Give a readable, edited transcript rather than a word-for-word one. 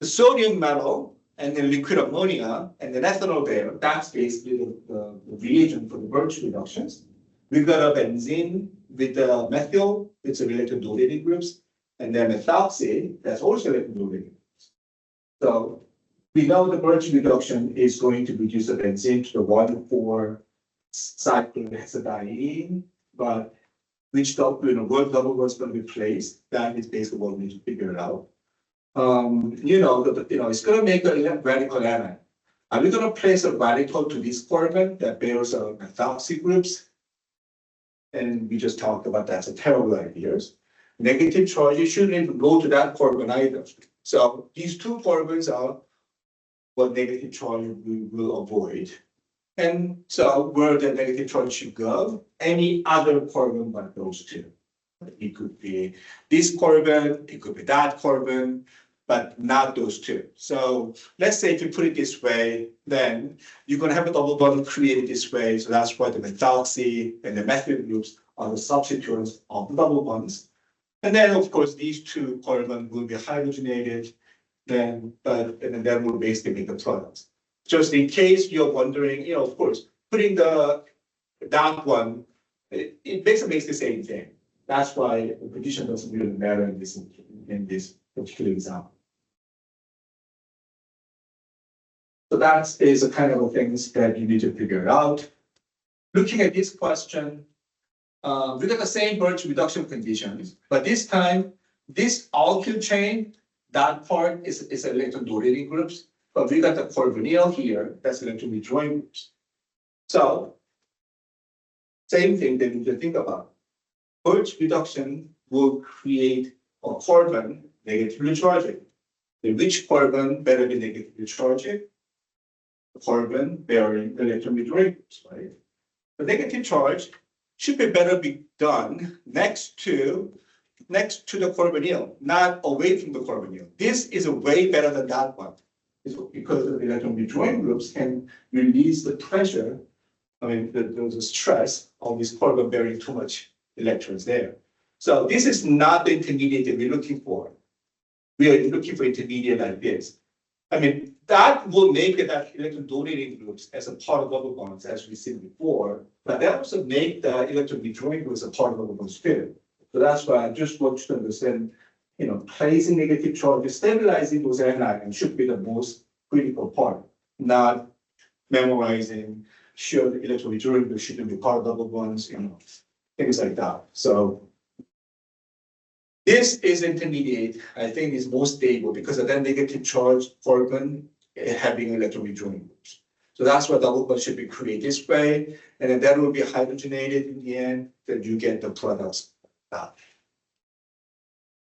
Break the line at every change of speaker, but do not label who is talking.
the sodium metal and then liquid ammonia and then ethanol there, that's basically the reagent for the Birch reductions. We've got a benzene with the methyl, it's a related donating groups, and then methoxy, that's also related donating groups. So we know the Birch reduction is going to reduce the benzene to the 1,4-cyclohexadiene, but which what double bond is going to be placed, that is basically what we need to figure it out. It's going to make a radical anion. Are we going to place a radical to this carbon that bears a methoxy groups? And we just talked about that's a terrible idea. Negative charges shouldn't even go to that carbon either. So these two carbons are what negative charge we will avoid. And so where the negative charge should go, any other carbon but those two. It could be this carbon, it could be that carbon, but not those two. So let's say if you put it this way, then you're going to have a double bond created this way. So that's why the methoxy and the methyl groups are the substituents of the double bonds. And then, of course, these two carbons will be hydrogenated, and then we'll basically make the products. Just in case you're wondering, of course, putting that one, it basically makes the same thing. That's why the position doesn't really matter in this particular example. So that is a kind of things that you need to figure out. Looking at this question, we got the same Birch reduction conditions, but this time, this alkyl chain, that part is electron donating groups, but we got the carbonyl here, that's electron withdrawing groups. So, same thing that we need to think about. Birch reduction will create a carbon negatively charging. Which carbon better be negatively charging? The carbon bearing electron withdrawing groups, right? The negative charge should be better be done next to the carbonyl, not away from the carbonyl. This is way better than that one. It's because the electron withdrawing groups can release the pressure, the stress of this carbon bearing too much electrons there. So this is not the intermediate that we're looking for. We are looking for intermediate like this. That will make it that electron donating groups as a part of double bonds, as we've seen before, but that also make the electron withdrawing groups a part of double bonds too. So that's why I just want you to understand, placing negative charges, stabilizing those anions should be the most critical part, not memorizing, sure the electron withdrawing groups shouldn't be part of double bonds, things like that. So this is intermediate, I think is most stable because of that negative charge carbon having electron withdrawing groups. So that's why double bond should be created this way, and then that will be hydrogenated in the end, then you get the products back.